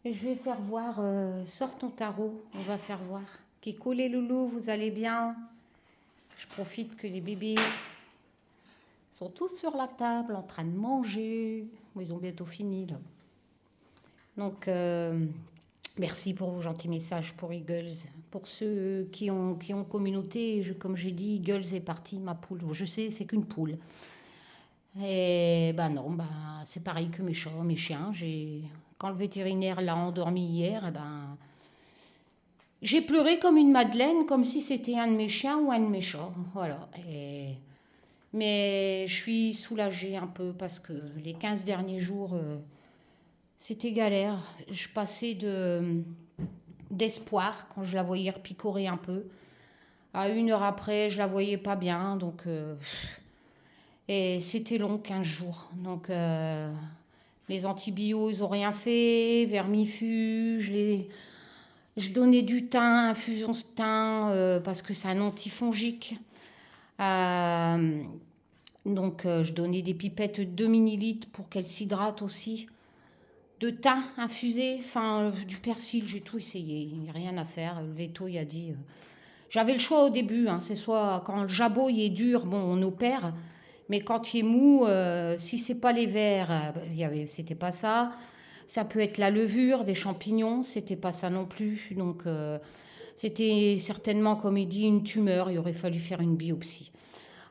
Et je vais faire voir, sors ton tarot, on va faire voir. Kiko les loulous, vous allez bien? Je profite que les bébés sont tous sur la table en train de manger. Bon, ils ont bientôt fini là. Donc, merci pour vos gentils messages pour Eagles. Pour ceux qui ont communauté, comme j'ai dit, Eagles est parti, ma poule. Je sais, c'est qu'une poule. Et ben non, ben, c'est pareil que mes chats, mes chiens. Quand le vétérinaire l'a endormi hier, eh ben, j'ai pleuré comme une madeleine, comme si c'était un de mes chiens ou un de mes chats. Voilà. Mais je suis soulagée un peu parce que les 15 derniers jours, c'était galère. Je passais d'espoir quand je la voyais repicorer un peu. À 1 heure après, je la voyais pas bien. Et c'était long, 15 jours. Donc, les antibiotiques, ils n'ont rien fait. Vermifuge, je donnais du thym, infusion de thym, parce que c'est un antifongique. Euh, je donnais des pipettes de 2 millilitres pour qu'elle s'hydrate aussi. De thym infusé, enfin, du persil, j'ai tout essayé. Il n'y a rien à faire. Le veto, il a dit. J'avais le choix au début. Hein, c'est soit quand le jabot il est dur, bon, on opère. Mais quand il est mou, si c'est pas les vers, c'était pas ça. Ça peut être la levure, des champignons, c'était pas ça non plus. C'était certainement, comme il dit, une tumeur. Il aurait fallu faire une biopsie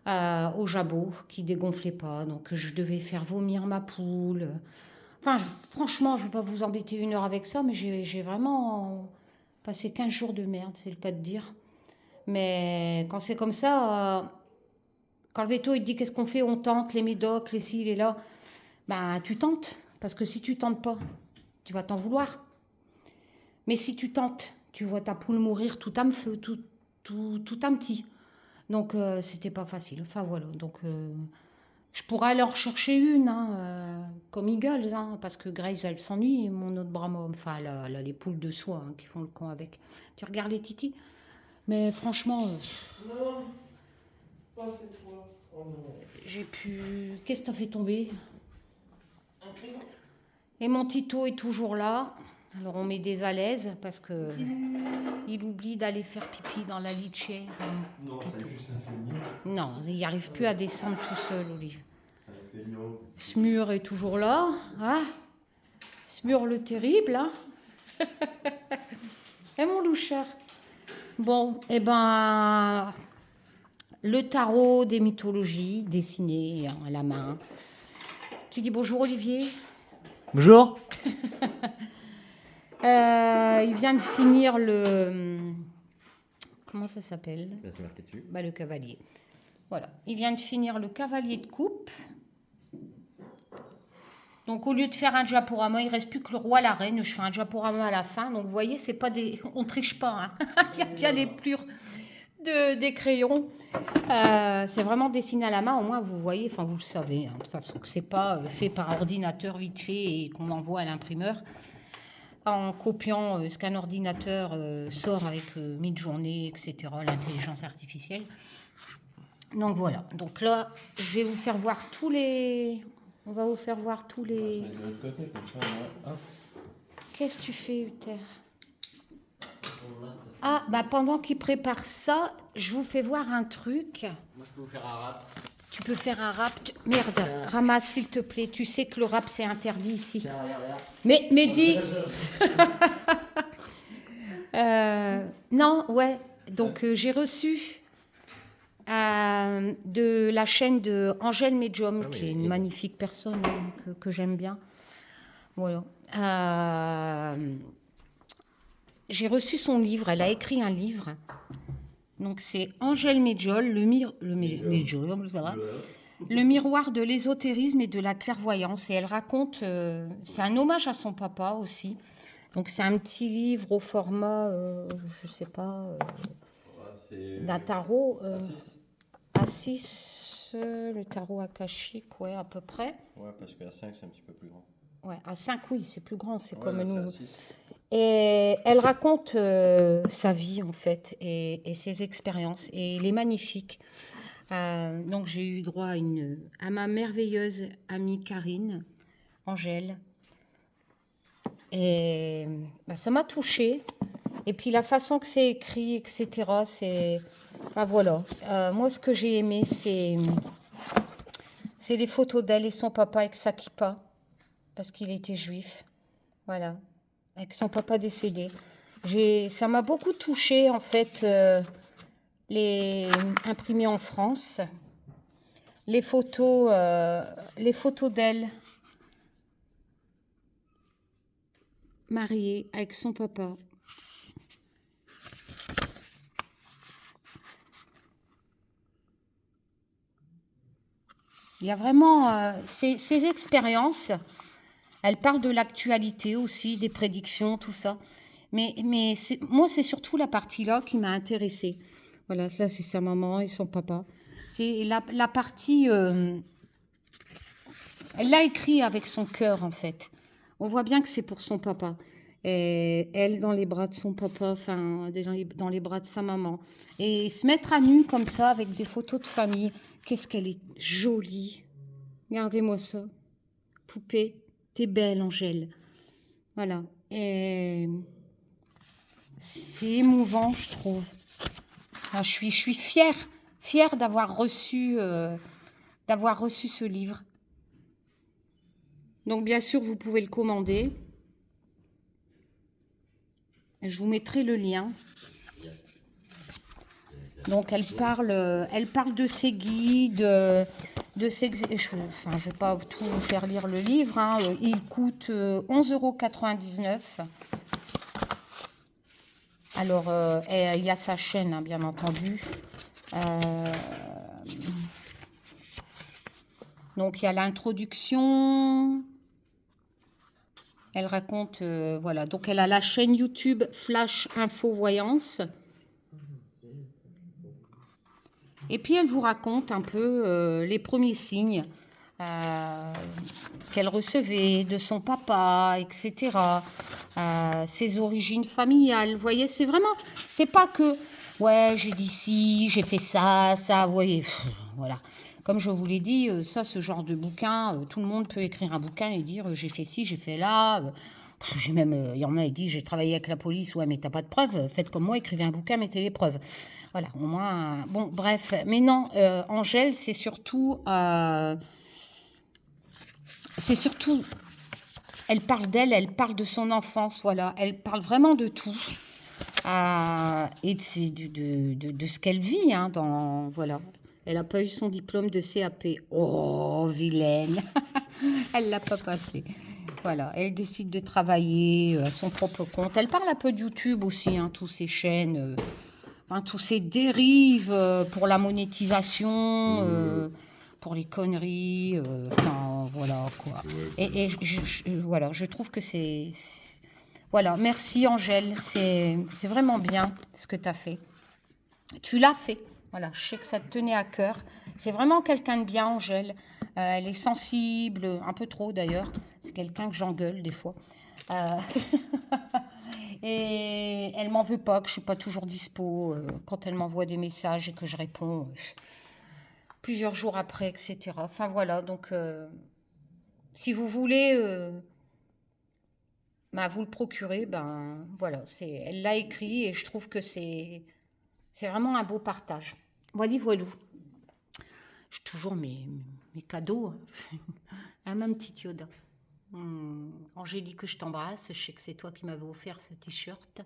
au jabot qui dégonflait pas. Donc je devais faire vomir ma poule. Enfin, franchement, je ne vais pas vous embêter 1 heure avec ça, mais j'ai vraiment passé 15 jours de merde, c'est le cas de dire. Mais quand c'est comme ça, quand le veto il te dit qu'est-ce qu'on fait, on tente, les médocs, les ci, les là, ben tu tentes. Parce que si tu tentes pas, tu vas t'en vouloir. Mais si tu tentes, tu vois ta poule mourir tout à feu, tout un petit. Donc c'était pas facile. Enfin voilà. Je pourrais aller en rechercher une, hein, comme Eagles, hein, parce que Grace, elle s'ennuie, mon autre Brahma. Enfin, elle a les poules de soie hein, qui font le camp avec. Tu regardes les titis. Mais franchement, Non, pas cette fois. Oh non. j'ai pu. Qu'est-ce que t'as fait tomber? Un crayon. Et mon Tito est toujours là. Alors on met des à l'aise parce que il oublie d'aller faire pipi dans la litière. Non, c'est juste un feignon. Non, il n'y arrive plus à descendre tout seul, Olive. Un feignon. Smur est toujours là. Hein, Smur le terrible. Hein. Et mon loucheur. Bon, eh ben, le tarot des mythologies dessiné à la main. Tu dis bonjour Olivier. Bonjour. Il vient de finir le... Comment ça s'appelle? C'est marqué dessus. Bah, le cavalier. Voilà. Il vient de finir le cavalier de coupe. Donc au lieu de faire un diaporama, il ne reste plus que le roi, la reine. Je fais un diaporama à la fin. Donc vous voyez, c'est pas des... on ne triche pas. Hein. Il y a bien les plures des crayons. C'est vraiment dessiné à la main. Au moins vous voyez, enfin vous le savez. Hein, de toute façon, que c'est pas fait par ordinateur vite fait et qu'on envoie à l'imprimeur. En copiant ce qu'un ordinateur sort avec mid-journée, etc., l'intelligence artificielle. Donc voilà. Donc là, je vais vous faire voir tous les... On va vous faire voir tous les... De l'autre côté, comme ça, hop. Qu'est-ce que tu fais, Uther? Ah, bah pendant qu'il prépare ça, je vous fais voir un truc. Moi, je peux vous faire un rap. Tu peux faire un rap. Merde, ramasse s'il te plaît. Tu sais que le rap, c'est interdit ici. Tiens, regarde. Mais dis... non, ouais. Donc, j'ai reçu de la chaîne de Angèle Medium, qui est une magnifique personne hein, que j'aime bien. Voilà. J'ai reçu son livre. Elle a écrit un livre. Donc, c'est Angèle Mediol, le miroir de l'ésotérisme et de la clairvoyance. Et elle raconte... c'est un hommage à son papa aussi. Donc, c'est un petit livre au format, je sais pas, d'un tarot. A6, le tarot akashique, ouais, à peu près. Ouais, parce qu'à 5, c'est un petit peu plus grand. Ouais, à 5, oui, c'est plus grand, c'est Ouais, comme là, nous. c'est à 6. Et elle raconte sa vie, en fait, et ses expériences. Et il est magnifique. Donc, j'ai eu droit à ma merveilleuse amie Karine, Angèle. Et bah, ça m'a touchée. Et puis la façon que c'est écrit, etc., c'est... Bah, voilà. Moi, ce que j'ai aimé, c'est les photos d'elle et son papa avec sa kippa, parce qu'il était juif. Voilà. Avec son papa décédé. Ça m'a beaucoup touchée, en fait, les imprimés en France. Les photos d'elle mariée avec son papa. Il y a vraiment ces expériences. Elle parle de l'actualité aussi, des prédictions, tout ça. Mais moi, c'est surtout la partie-là qui m'a intéressée. Voilà, là, c'est sa maman et son papa. C'est la partie... elle l'a écrit avec son cœur, en fait. On voit bien que c'est pour son papa. Et elle dans les bras de son papa, enfin, dans les bras de sa maman. Et se mettre à nu comme ça, avec des photos de famille. Qu'est-ce qu'elle est jolie. Regardez-moi ça. Poupée, t'es belle, Angèle. Voilà. Et c'est émouvant, je trouve. Ah, je suis fière d'avoir reçu ce livre. Donc, bien sûr, vous pouvez le commander. Je vous mettrai le lien. Donc, elle parle de ses guides, de ses... Enfin, je ne vais pas tout vous faire lire le livre. Hein. Il coûte 11,99 €. Alors, il y a sa chaîne, hein, bien entendu. Donc, il y a l'introduction. Elle raconte, voilà. Donc, elle a la chaîne YouTube Flash Info Voyance. Et puis, elle vous raconte un peu les premiers signes qu'elle recevait de son papa, etc. Ses origines familiales. Vous voyez, c'est vraiment... C'est pas que, ouais, j'ai dit ci, j'ai fait ça, vous voyez, voilà. Comme je vous l'ai dit, ça, ce genre de bouquin, tout le monde peut écrire un bouquin et dire j'ai fait ci, j'ai fait là. J'ai même, il y en a qui disent j'ai travaillé avec la police, ouais, mais t'as pas de preuves. Faites comme moi, écrivez un bouquin, mettez les preuves. Voilà, au moins. Bon, bref. Mais non, Angèle, c'est surtout. Elle parle d'elle, elle parle de son enfance, voilà. Elle parle vraiment de tout. Et de ce qu'elle vit, hein, voilà. Elle n'a pas eu son diplôme de CAP. Oh, vilaine. Elle l'a pas passé. Voilà, elle décide de travailler à son propre compte. Elle parle un peu de YouTube aussi, hein, tous ces chaînes, enfin, tous ces dérives pour la monétisation, pour les conneries, enfin, voilà, quoi. Et voilà, je trouve que c'est... Voilà, merci Angèle, c'est vraiment bien ce que tu as fait. Tu l'as fait. Voilà, je sais que ça te tenait à cœur. C'est vraiment quelqu'un de bien, Angèle. Elle est sensible, un peu trop d'ailleurs. C'est quelqu'un que j'engueule des fois. Et elle m'en veut pas, que je suis pas toujours dispo quand elle m'envoie des messages et que je réponds plusieurs jours après, etc. Enfin voilà, donc si vous voulez vous le procurer, ben voilà, elle l'a écrit et je trouve que c'est vraiment un beau partage. Voilà, voilou. J'ai toujours mes cadeaux. À ma petite Yoda. Angélique, je t'embrasse. Je sais que c'est toi qui m'avais offert ce t-shirt.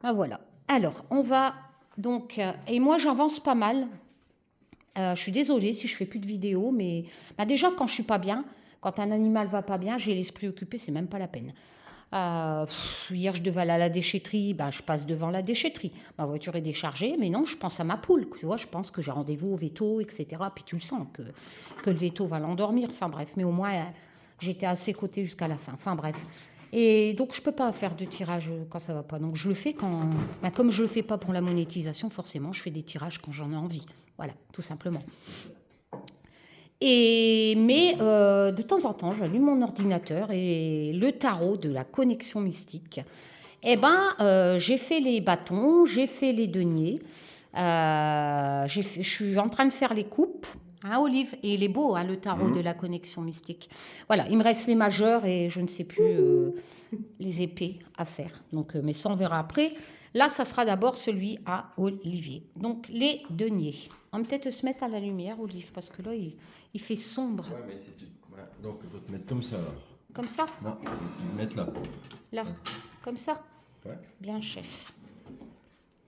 Ben voilà. Alors, on va donc... et moi, j'avance pas mal. Je suis désolée si je fais plus de vidéos, mais déjà, quand je suis pas bien, quand un animal va pas bien, j'ai l'esprit occupé, c'est même pas la peine. Hier, je devais aller à la déchetterie, je passe devant la déchetterie. Ma voiture est déchargée, mais non, je pense à ma poule. Tu vois, je pense que j'ai rendez-vous au veto, etc. Puis tu le sens que le veto va l'endormir. Enfin bref, mais au moins, j'étais à ses côtés jusqu'à la fin. Enfin bref. Et donc, je ne peux pas faire de tirage quand ça ne va pas. Donc, je le fais quand... comme je ne le fais pas pour la monétisation, forcément, je fais des tirages quand j'en ai envie. Voilà, tout simplement. Mais de temps en temps, j'allume mon ordinateur et le tarot de la connexion mystique. J'ai fait les bâtons, j'ai fait les deniers, je suis en train de faire les coupes. Hein, Olive? Et il est beau, hein, le tarot de la connexion mystique. Voilà, il me reste les majeurs et je ne sais plus les épées à faire. Donc, mais ça, on verra après. Là, ça sera d'abord celui à Olivier. Donc, les deniers. On va peut-être se mettre à la lumière, Olive, parce que là, il fait sombre. Ouais, mais si tu... voilà. Donc, il faut te mettre comme ça, alors. Comme ça? Non, il faut te mettre là. Là, comme ça? Ouais. Bien, chef.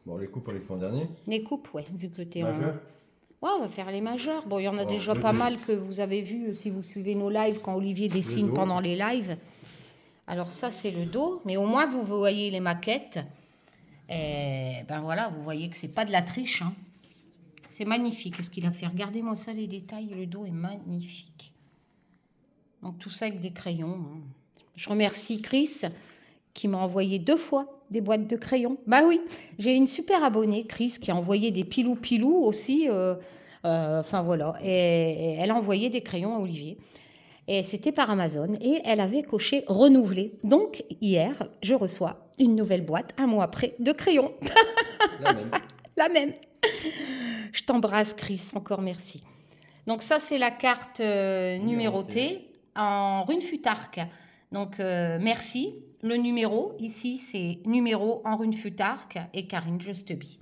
Bon, les coupes, on les fait en dernier. Les coupes, ouais, vu que tu es en... Majeur. Ouais, on va faire les majeurs. Bon, il y en a Oh, déjà le pas dos. mal que vous avez vu si vous suivez nos lives quand Olivier dessine dos. pendant les lives. Alors ça, c'est le dos. Mais au moins, vous voyez les maquettes. Et ben voilà, vous voyez que c'est pas de la triche. Hein. C'est magnifique ce qu'il a fait. Regardez-moi ça, les détails. Le dos est magnifique. Donc tout ça avec des crayons. Hein. Je remercie Chris qui m'a envoyé 2 fois des boîtes de crayons. Bah oui, j'ai une super abonnée, Chris, qui a envoyé des pilou-pilou aussi. Enfin voilà. Et elle a envoyé des crayons à Olivier. Et c'était par Amazon. Et elle avait coché renouvelé. Donc hier, je reçois une nouvelle boîte, un mois après, de crayons. La même. La même. Je t'embrasse, Chris. Encore merci. Donc ça, c'est la carte numérotée en rune futarque. Donc merci. Le numéro, ici, c'est numéro en rune futarque et Karine Justeby.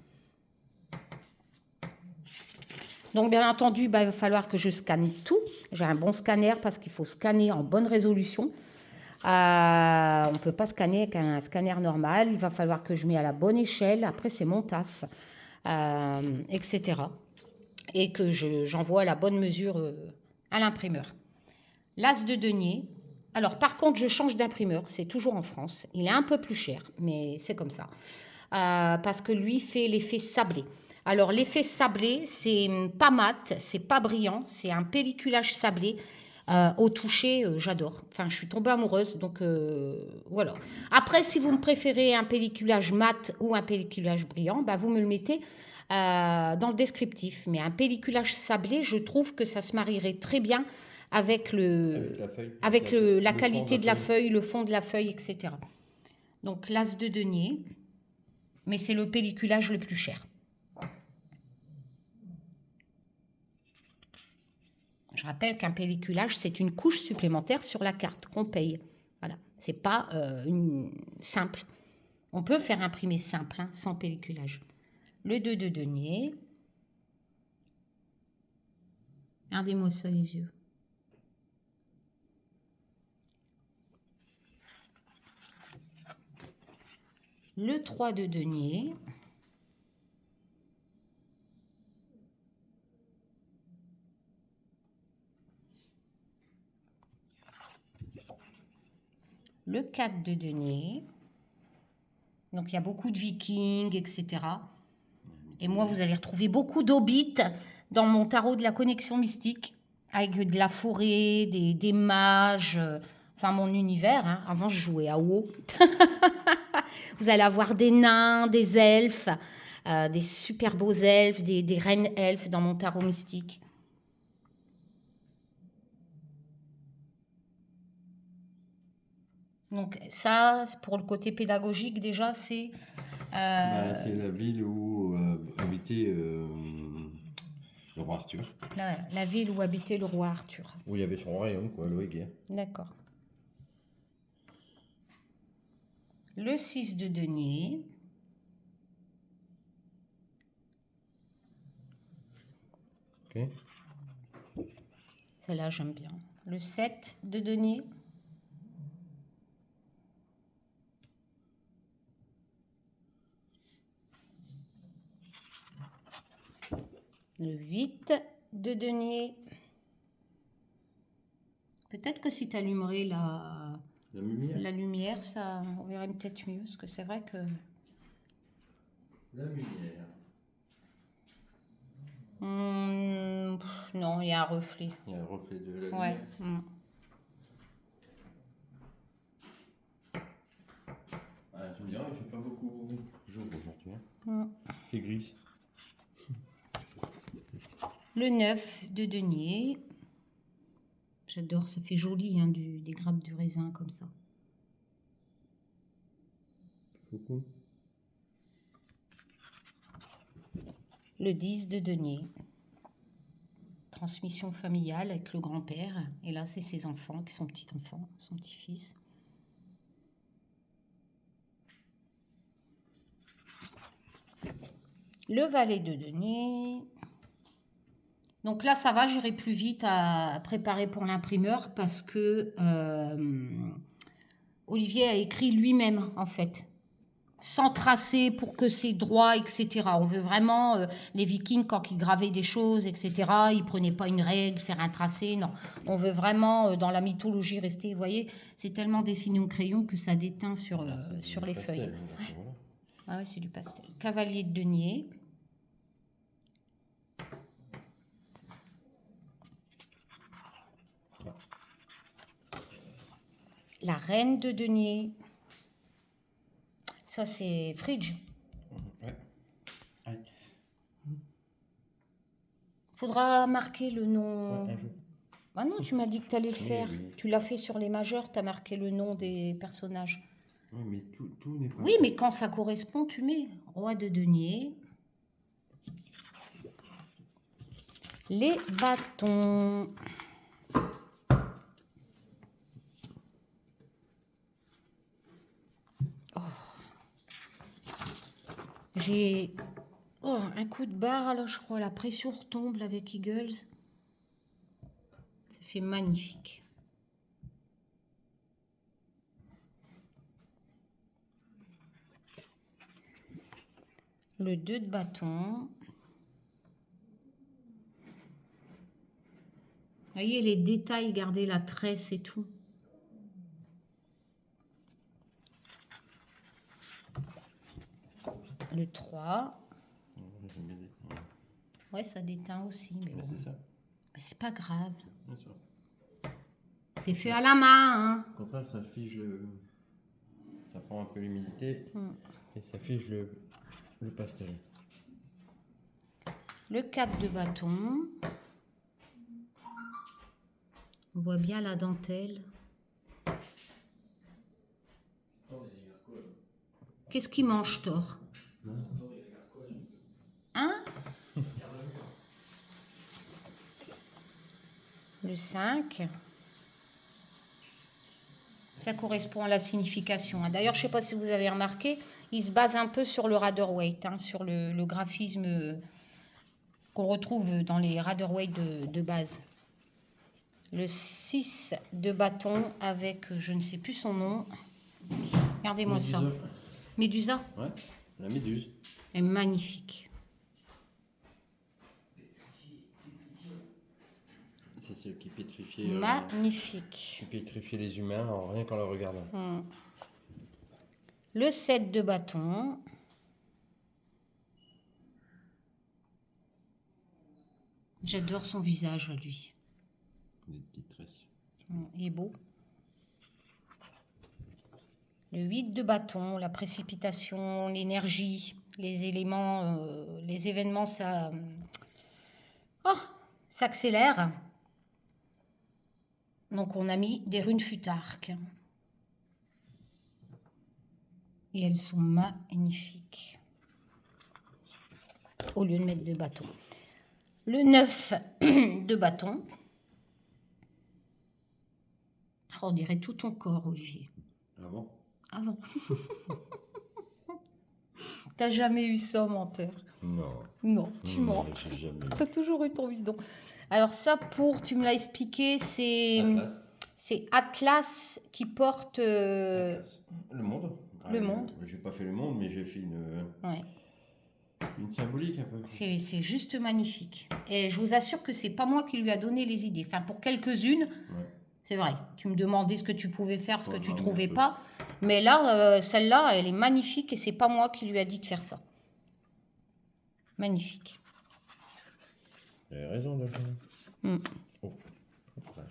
Donc, bien entendu, bah, il va falloir que je scanne tout. J'ai un bon scanner parce qu'il faut scanner en bonne résolution. On ne peut pas scanner avec un scanner normal. Il va falloir que je mette à la bonne échelle. Après, c'est mon taf, etc. Et que j'envoie la bonne mesure à l'imprimeur. L'as de denier. Alors, par contre, je change d'imprimeur. C'est toujours en France. Il est un peu plus cher, mais c'est comme ça. Parce que lui fait l'effet sablé. Alors, l'effet sablé, c'est pas mat, c'est pas brillant, c'est un pelliculage sablé. Au toucher, j'adore. Enfin, je suis tombée amoureuse, donc voilà. Après, si vous me préférez un pelliculage mat ou un pelliculage brillant, bah, vous me le mettez dans le descriptif. Mais un pelliculage sablé, je trouve que ça se marierait très bien avec la qualité de la feuille, le fond de la feuille, etc. Donc, l'as de denier, mais c'est le pelliculage le plus cher. Je rappelle qu'un pelliculage, c'est une couche supplémentaire sur la carte qu'on paye. Voilà, c'est pas une simple. On peut faire imprimer simple, hein, sans pelliculage. Le 2 de denier. Regardez-moi ça les yeux. Le 3 de denier. Le 4 de denier. Donc, il y a beaucoup de vikings, etc. Et moi, vous allez retrouver beaucoup d'hobbits dans mon tarot de la connexion mystique, avec de la forêt, des mages, enfin mon univers. Hein. Avant, je jouais à WoW. Vous allez avoir des nains, des elfes, des super beaux elfes, des reines elfes dans mon tarot mystique. Donc ça, pour le côté pédagogique, déjà, c'est... C'est la ville où habitait le roi Arthur. La ville où habitait le roi Arthur. Où il y avait son royaume, quoi, Loeguer. D'accord. Le 6 de denier. Ok. Celle-là, j'aime bien. Le 7 de denier. Le 8 de denier. Peut-être que si tu allumerais la lumière, ça, on verrait peut-être mieux. Parce que c'est vrai que... La lumière. Non, il y a un reflet. Il y a un reflet de la Ouais. lumière. Tu me diras, il fait pas beaucoup jour aujourd'hui. Hein. Il fait gris. Le 9 de denier. J'adore, ça fait joli, hein, des grappes de raisin comme ça. Beaucoup. Le 10 de denier. transmission familiale avec le grand-père. Et là, c'est ses enfants, qui sont petits-enfants, son petit-fils. Le valet de denier. Donc là, ça va, j'irai plus vite à préparer pour l'imprimeur parce que Olivier a écrit lui-même, en fait. Sans tracer pour que c'est droit, etc. On veut vraiment, les Vikings, quand ils gravaient des choses, etc., ils prenaient pas une règle, faire un tracé, non. On veut vraiment, dans la mythologie, rester, vous voyez, c'est tellement dessiné au crayon que ça déteint sur les feuilles. Voilà. Ah ouais, c'est du pastel. Cavalier de denier. La reine de denier. Ça, c'est Fridge. Ouais. Aïe. Faudra marquer le nom. Ouais, un jeu. Ah non, tu m'as dit que tu allais le Oui, faire. oui. Tu l'as fait sur les majeurs, tu as marqué le nom des personnages. Ouais, mais tout n'est pas. Oui, mais quand ça correspond, tu mets roi de denier. Les bâtons. J'ai un coup de barre, là, je crois. La pression retombe là, avec Eagles. Ça fait magnifique. Le 2 de bâton. Vous voyez les détails, gardez la tresse et tout. Le 3. Ouais, ça déteint aussi. Mais bon. C'est ça. Mais c'est pas grave. Bien sûr. C'est fait à la main, hein. Au contraire, ça fige le. Ça prend un peu l'humidité et ça fige le pastel. Le 4 de bâton. On voit bien la dentelle. Qu'est-ce qu'il mange, Thor? Hein? Le 5. Ça correspond à la signification. D'ailleurs, je ne sais pas si vous avez remarqué, il se base un peu sur le Rider-Waite, hein, sur le graphisme qu'on retrouve dans les Rider-Waite de base. Le 6 de bâton avec, je ne sais plus son nom. Regardez-moi ça. Médusa. Ouais, la méduse. Elle est magnifique. C'est celle qui pétrifie. Magnifique. Qui pétrifie les humains rien qu'en le regardant. Le 7 de bâton. J'adore son visage, lui. Des petites tresses. Il est beau. Le 8 de bâton, la précipitation, l'énergie, les éléments, les événements, ça s'accélère. Donc on a mis des runes futarques. Et elles sont magnifiques. Au lieu de mettre de bâton. Le 9 de bâton. Oh, on dirait tout ton corps, Olivier. Ah bon? Avant. T'as jamais eu ça, menteur? Non. Non, tu mens. J'ai jamais eu. T'as toujours eu ton bidon. Alors ça, tu me l'as expliqué, Atlas. c'est Atlas qui porte... Atlas. Le monde. Le monde. J'ai pas fait le monde, mais j'ai fait Ouais. une symbolique un peu. C'est juste magnifique. Et je vous assure que c'est pas moi qui lui a donné les idées. Enfin, pour quelques-unes, Ouais. c'est vrai. Tu me demandais ce que tu pouvais faire, ce que tu Vraiment trouvais un peu. pas. Mais là, celle-là, elle est magnifique et c'est pas moi qui lui a dit de faire ça. Magnifique. Il avait raison de le faire. Oh. Voilà.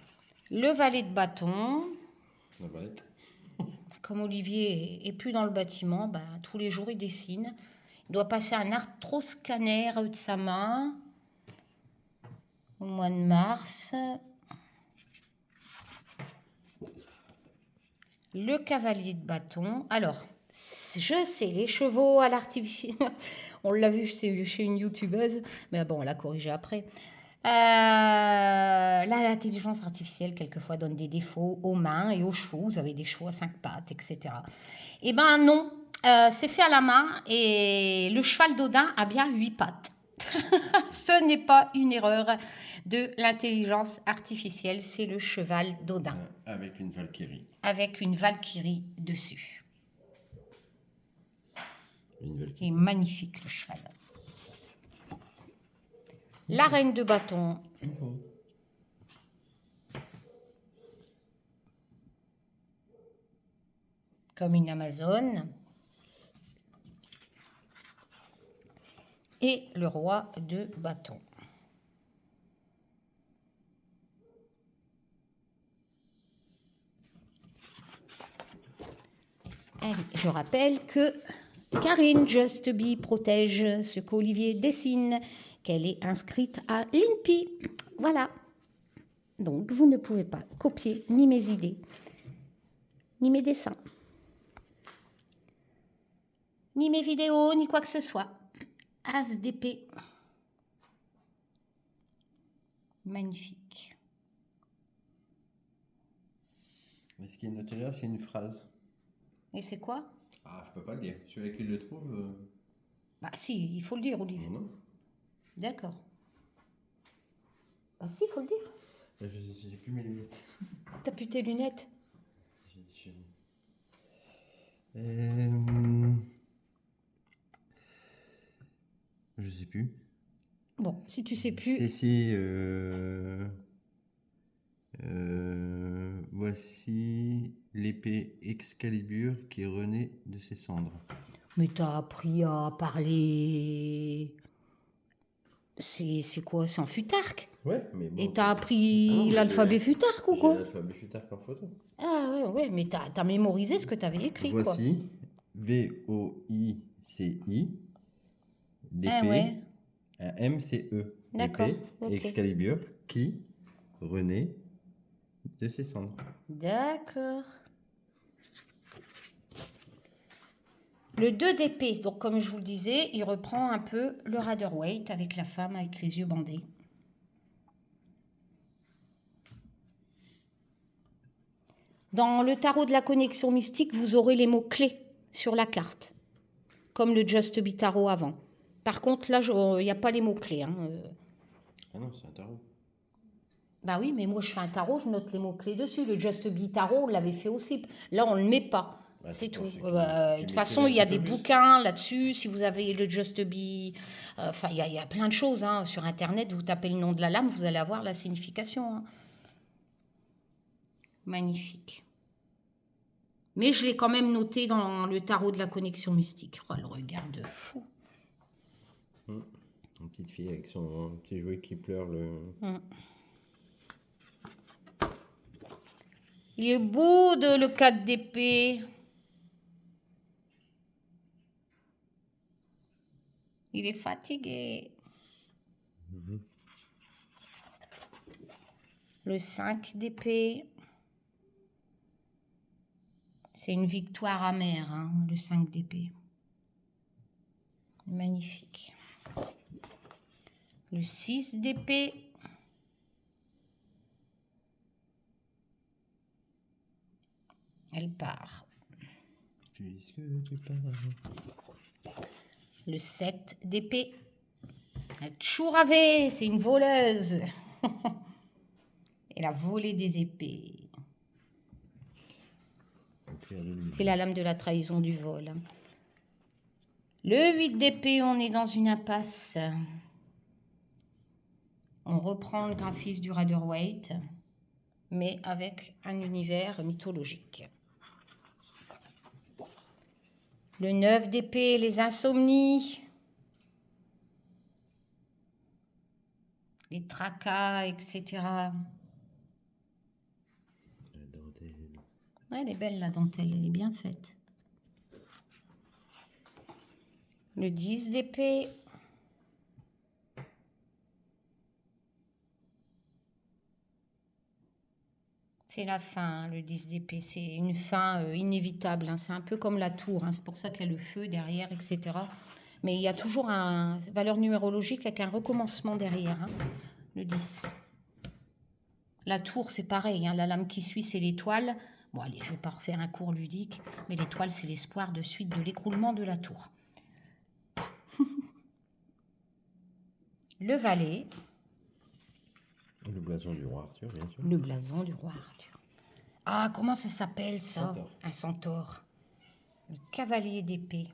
Le valet de bâton. La valette. Comme Olivier est plus dans le bâtiment, tous les jours il dessine. Il doit passer un arthroscanner de sa main au mois de mars. Le cavalier de bâton. Alors, je sais, les chevaux à l'artificiel, on l'a vu chez une youtubeuse, mais bon, on l'a corrigé après. L'intelligence artificielle, quelquefois, donne des défauts aux mains et aux chevaux. Vous avez des chevaux à 5 pattes, etc. Eh bien, non. C'est fait à la main et le cheval d'Odin a bien 8 pattes. Ce n'est pas une erreur de l'intelligence artificielle, c'est le cheval d'Odin. Avec une Valkyrie. Avec une Valkyrie dessus. Une Valkyrie. Il est magnifique, le cheval. La reine de bâton. Comme une Amazone. Et le roi de bâton. Allez, je rappelle que Karine Justby protège ce qu'Olivier dessine, qu'elle est inscrite à l'INPI. Voilà. Donc, vous ne pouvez pas copier ni mes idées, ni mes dessins, ni mes vidéos, ni quoi que ce soit. As d'épée. Magnifique. Mais ce qui est noté là, c'est une phrase. Et c'est quoi? Ah, je peux pas le dire. Celui qui le trouve. Bah si, il faut le dire, Olivier. Non. D'accord. Bah si, il faut le dire. J'ai plus mes lunettes. T'as plus tes lunettes? Je sais plus. Bon, si tu sais plus. Voici l'épée Excalibur qui renaît de ses cendres. Mais t'as appris à parler. C'est quoi? C'est en futarque? Ouais, mais bon. Et t'as appris Ah non, mais l'alphabet futarque ou j'ai quoi? l'alphabet futarque en photo. Ah ouais, mais t'as mémorisé ce que t'avais écrit, quoi. Voici VOICI. L'épée. Ah ouais. Un M, c'est E. D'accord, L'épée ok. Excalibur qui renaît de ses cendres. D'accord. Le 2 d'épée, donc comme je vous le disais, il reprend un peu le Rider-Waite avec la femme avec les yeux bandés. Dans le tarot de la connexion mystique, vous aurez les mots-clés sur la carte, comme le Just Be Tarot avant. Par contre, là, il n'y a pas les mots-clés. Hein. Ah non, c'est un tarot. Bah oui, mais moi, je fais un tarot, je note les mots-clés dessus. Le Just Be Tarot, on l'avait fait aussi. Là, on ne le met pas. Ouais, c'est tout. pour ceux qui De toute façon, il y a des bouquins là-dessus. Si vous avez le Just Be... Enfin, il y a plein de choses. Hein. Sur Internet, vous tapez le nom de la lame, vous allez avoir la signification. Hein. Magnifique. Mais je l'ai quand même noté dans le tarot de la connexion mystique. Oh, le regard de fou. Une petite fille avec son petit jouet qui pleure. Il est beau de le 4 d'épée. Il est fatigué. Le 5 d'épée. C'est une victoire amère, hein, le 5 d'épée. Magnifique. Le 6 d'épée. Elle part. Puisque tu pars. Le 7 d'épée. Elle chouravé, c'est une voleuse. Elle a volé des épées. C'est la lame de la trahison du vol. Hein. Le 8 d'épée, on est dans une impasse. On reprend le graphisme du Rider-Waite, mais avec un univers mythologique. Le 9 d'épée, les insomnies, les tracas, etc. La dentelle. Ouais, elle est belle la dentelle, elle est bien faite. Le 10 d'épée. C'est la fin, hein, le 10 d'épée. C'est une fin inévitable. Hein. C'est un peu comme la tour. Hein. C'est pour ça qu'il y a le feu derrière, etc. Mais il y a toujours une valeur numérologique avec un recommencement derrière. Hein. Le 10. La tour, c'est pareil. Hein, la lame qui suit, c'est l'étoile. Bon, allez, je ne vais pas refaire un cours ludique. Mais l'étoile, c'est l'espoir de suite de l'écroulement de la tour. Le valet. Le blason du roi Arthur, bien sûr. Le blason du roi Arthur. Ah, comment ça s'appelle, ça? Centaure. Un centaure. Le cavalier d'épée.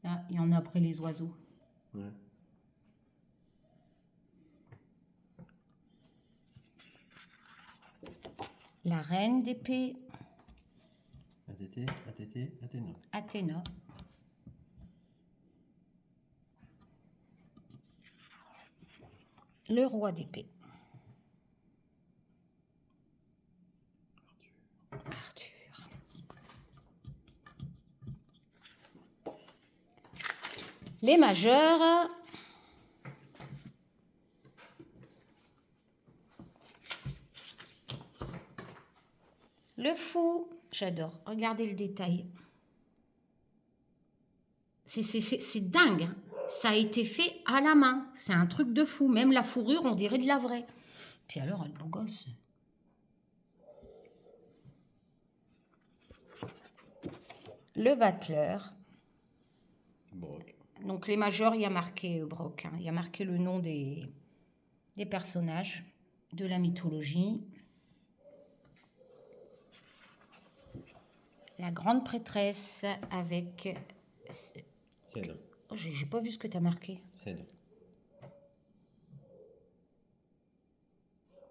Ah, il y en a après les oiseaux. Ouais. La reine d'épée. ATT, ATT, Athéna. Athéna. Le roi d'épée. Arthur. Les majeurs. Le fou. J'adore. Regardez le détail. C'est dingue. Hein. Ça a été fait à la main. C'est un truc de fou. Même la fourrure, on dirait de la vraie. Puis alors, elle beau gosse. Le battleur. Broc. Donc les majeurs, il y a marqué Broc. Hein. Il y a marqué le nom des personnages de la mythologie. La grande prêtresse avec... Cèdre. Oh, j'ai pas vu ce que tu as marqué. Cèdre.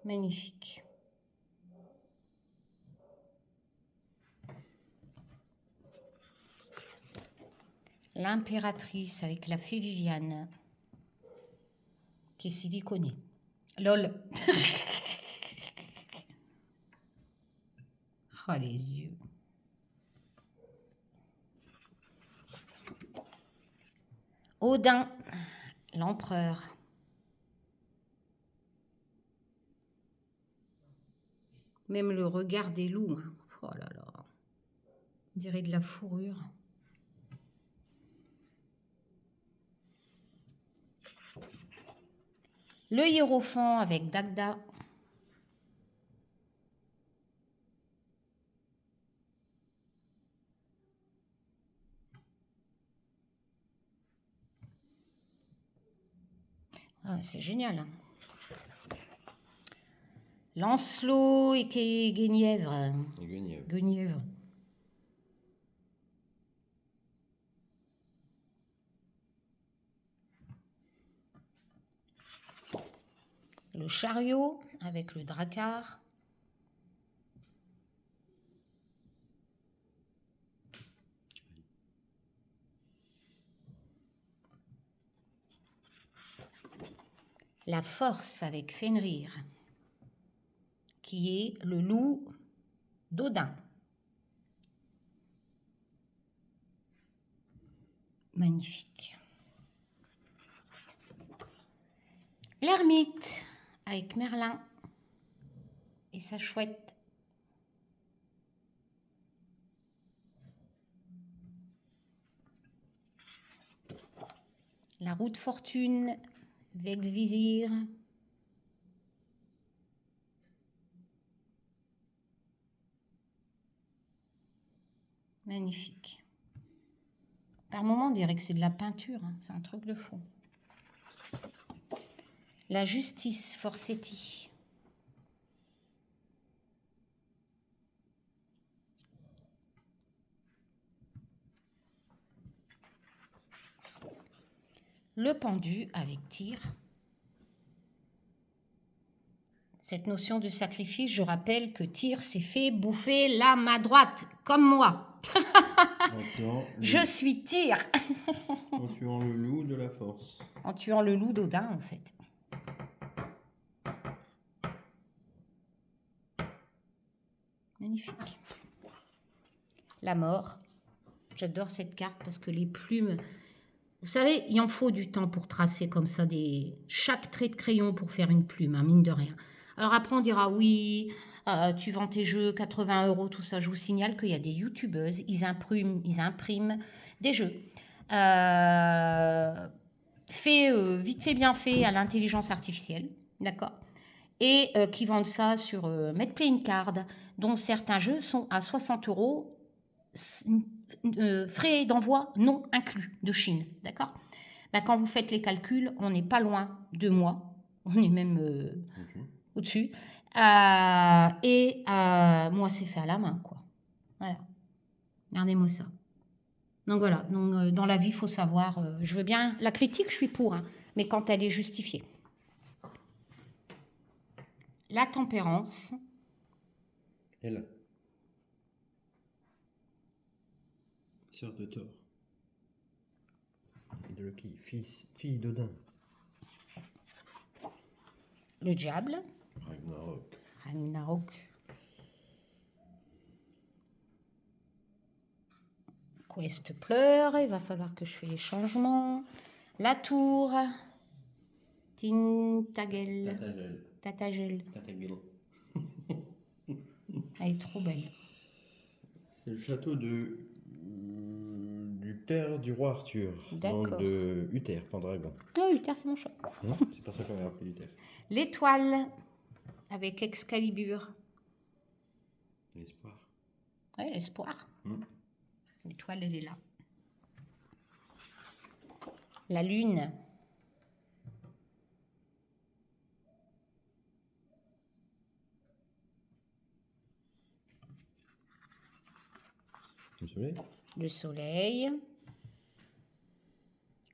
Magnifique. L'impératrice avec la fée Viviane qui est siliconée. Lol. Oh, les yeux. Odin, l'empereur. Même le regard des loups. Hein. Oh là là. On dirait de la fourrure. Le hiérophant avec Dagda. Ah, c'est génial. Hein. Lancelot et Guenièvre. Et Guenièvre. Guenièvre. Le chariot avec le drakkar. La force avec Fenrir, qui est le loup d'Odin. Magnifique. L'ermite avec Merlin et sa chouette. La roue de fortune avec Vizir. Magnifique. Par moments, on dirait que c'est de la peinture. Hein. C'est un truc de fou. La justice, Forsetti. Le pendu avec Tyr. Cette notion de sacrifice, je rappelle que Tyr s'est fait bouffer la main droite, comme moi. Je suis Tyr. En tuant le loup de la force. En tuant le loup d'Odin, en fait. Magnifique. La mort. J'adore cette carte parce que les plumes... Vous savez, il en faut du temps pour tracer comme ça chaque trait de crayon pour faire une plume, hein, mine de rien. Alors après, on dira oui, tu vends tes jeux, 80 €, tout ça. Je vous signale qu'il y a des youtubeuses, ils impriment des jeux. fait vite fait bien fait à l'intelligence artificielle, d'accord, et qui vendent ça sur Met Playing Card, dont certains jeux sont à 60 euros, frais d'envoi non inclus de Chine, d'accord. Ben, quand vous faites les calculs, on n'est pas loin de moi, on est même au-dessus, et moi c'est fait à la main, quoi. Voilà, regardez-moi ça. Donc voilà, donc, dans la vie, il faut savoir, je veux bien, la critique, je suis pour, hein, mais quand elle est justifiée. La tempérance. Et là. Sœur de Thor. Et de Loki, fille d'Odin. Le diable. Ragnarok. Ragnarok. Quest pleure, il va falloir que je fasse les changements. La tour. Tintagel. Tatagel. Tatagel. Elle est trop belle. C'est le château du père du roi Arthur. D'accord. Donc de Uther, Pendragon. Oh, Uther, c'est mon chat. C'est pour ça qu'on va appeler Uther. L'étoile avec Excalibur. L'espoir. Oui, l'espoir. L'étoile, elle est là. La lune. Le soleil. Le soleil.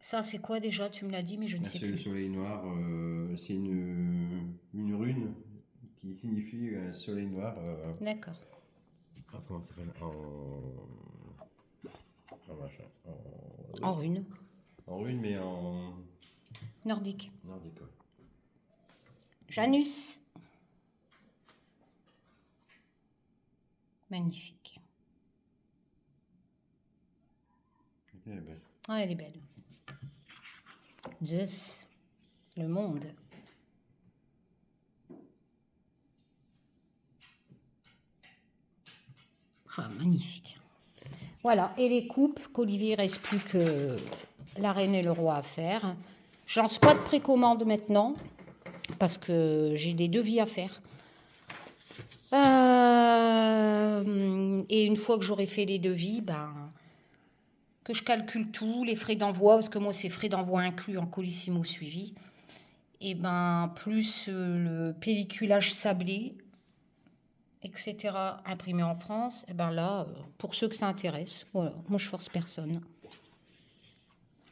Ça, c'est quoi déjà? Tu me l'as dit, mais je ne sais C'est plus. le soleil noir. C'est une rune qui signifie soleil noir. D'accord. Comment ça s'appelle En rune. En rune, mais en Nordique. nordique. Ouais. Janus. Magnifique. Elle est belle. Ah, elle est belle. Zeus. Le monde. Ah, magnifique. Voilà, et les coupes, qu'Olivier, il ne reste plus que la reine et le roi à faire. Je lance pas de précommande maintenant, parce que j'ai des devis à faire. Et une fois que j'aurai fait les devis, que je calcule tout, les frais d'envoi, parce que moi c'est frais d'envoi inclus en colissimo suivi, et plus le pelliculage sablé, etc., imprimé en France, et là, pour ceux que ça intéresse, voilà, moi je force personne.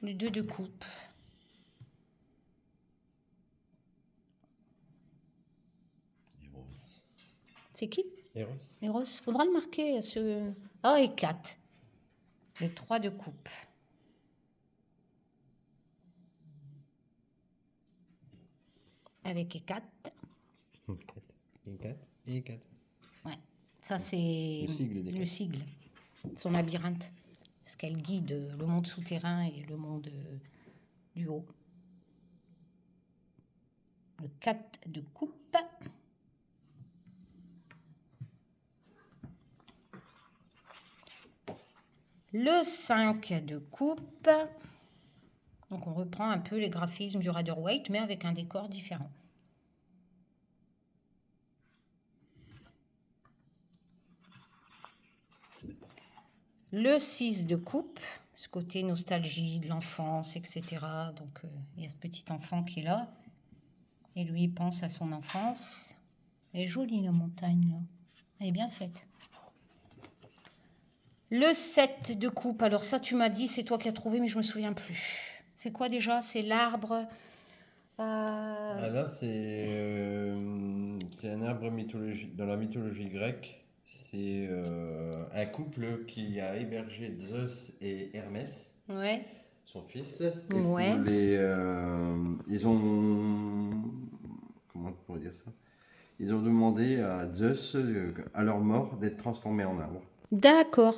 Les deux de coupe. Eros. C'est qui? Eros. Eros, faudra le marquer. Ah, et 4. Le 3 de coupe. Avec et 4. 4 et 4 et 4. Ouais, ça c'est Le sigle des le quatre. sigle, son labyrinthe. Parce qu'elle guide le monde souterrain et le monde du haut. Le 4 de coupe. Le 5 de coupe. Donc on reprend un peu les graphismes du Rider-Waite, mais avec un décor différent. Le 6 de coupe, ce côté nostalgie de l'enfance, etc. Donc il y a ce petit enfant qui est là. Et lui, il pense à son enfance. Elle est jolie, la montagne, là. Elle est bien faite. Le 7 de coupe, alors ça, tu m'as dit, c'est toi qui as trouvé, mais je ne me souviens plus. C'est quoi déjà? C'est l'arbre. Ah là, c'est un arbre dans la mythologie grecque. C'est un couple qui a hébergé Zeus et Hermès, Ouais. son fils. Et Ouais. ils ont. Comment on pourrait dire ça? Ils ont demandé à Zeus, à leur mort, d'être transformés en arbre. D'accord.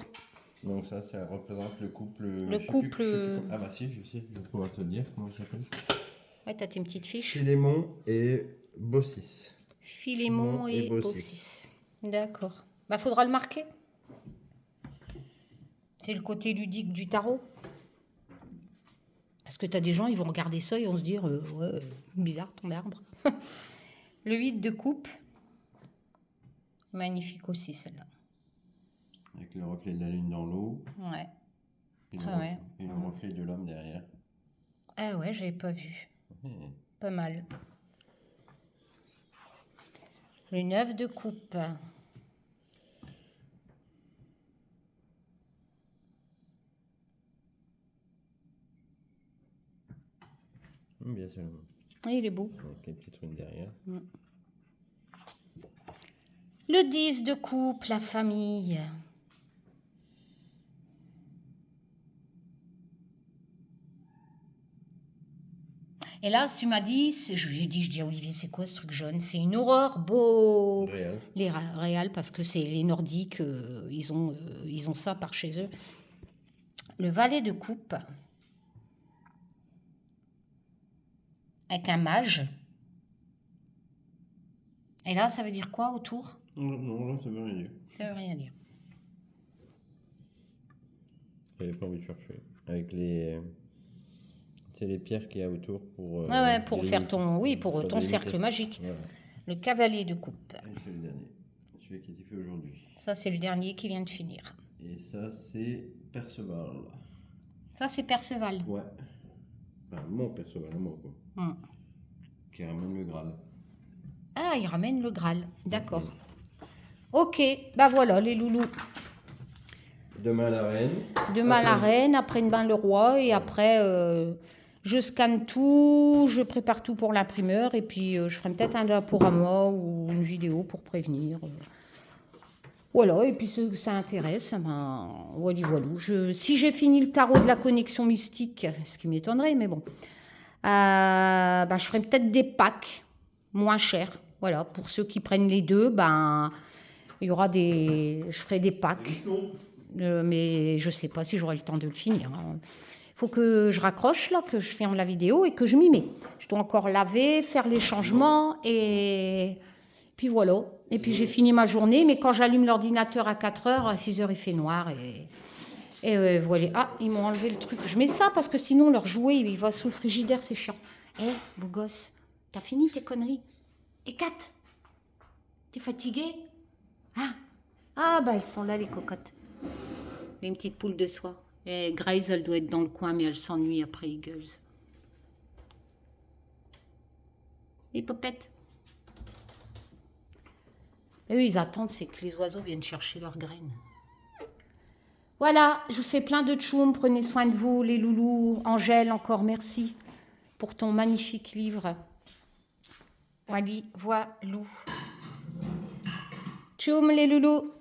Donc ça représente le couple. Le je sais couple. plus ah bah si, je sais, je vais pouvoir te dire comment il s'appelle. Ouais, t'as tes petites fiches. Philémon et Baucis. Philémon et Baucis. D'accord. Faudra le marquer. C'est le côté ludique du tarot. Parce que tu as des gens, ils vont regarder ça et vont se dire ouais, bizarre ton arbre. Le 8 de coupe. Magnifique aussi celle-là. Avec le reflet de la lune dans l'eau. Ouais. Et le, Ah ouais. et le reflet de l'homme derrière. Ah ouais, j'avais pas vu. Ouais. Pas mal. Le 9 de coupe. Bien sûr. Et il est beau. Avec les petites runes derrière. Le 10 de coupe, la famille. Et là, tu m'as dit, je lui ai dit, je dis à Olivier, c'est quoi ce truc jaune? C'est une aurore beau. Réel. Les réals, parce que c'est les Nordiques, ils ont ça par chez eux. Le valet de coupe. Avec un mage. Et là, ça veut dire quoi autour? Non, là, ça veut rien dire. Ça veut rien dire. J'avais pas envie de chercher. Avec les... C'est les pierres qu'il y a autour pour... Ouais, pour faire délimiter. ton, oui, pour ton délimiter. cercle magique. Voilà. Le cavalier de coupe. Et c'est le dernier. Celui qui a été fait aujourd'hui. Ça, c'est le dernier qui vient de finir. Et ça, c'est Perceval. Ça, c'est Perceval. Ouais. Enfin, mon Perceval, moi, quoi. Qui ramène le Graal. Ah, il ramène le Graal. D'accord. Ok, bah voilà, les loulous. Demain, la reine. Demain, la reine, après une bain le roi, et après, je scanne tout, je prépare tout pour l'imprimeur, et puis je ferai peut-être un diaporama ou une vidéo pour prévenir. Voilà, et puis ceux que ça intéresse, ben, voilà. Si j'ai fini le tarot de la connexion mystique, ce qui m'étonnerait, mais bon, ben, je ferai peut-être des packs moins chers. Voilà, pour ceux qui prennent les deux, ben, il y aura je ferai des packs. Mais je ne sais pas si j'aurai le temps de le finir. Il faut que je raccroche, là, que je ferme la vidéo et que je m'y mets. Je dois encore laver, faire les changements et puis voilà. Et puis j'ai fini ma journée, mais quand j'allume l'ordinateur à 4h, à 6h, il fait noir et voilà. Ah, ils m'ont enlevé le truc. Je mets ça parce que sinon leur jouet, il va sous le frigidaire, c'est chiant. Beau gosse, t'as fini tes conneries? Et Kat, t'es fatiguée? Ah, bah elles sont là, les cocottes. Les petites poules de soie. Et Grace, elle doit être dans le coin, mais elle s'ennuie après Eagles. Les popettes. Et eux, ils attendent, c'est que les oiseaux viennent chercher leurs graines. Voilà, je vous fais plein de tchoum. Prenez soin de vous, les loulous. Angèle, encore merci pour ton magnifique livre. Wally, voilou. Tchoum, les loulous.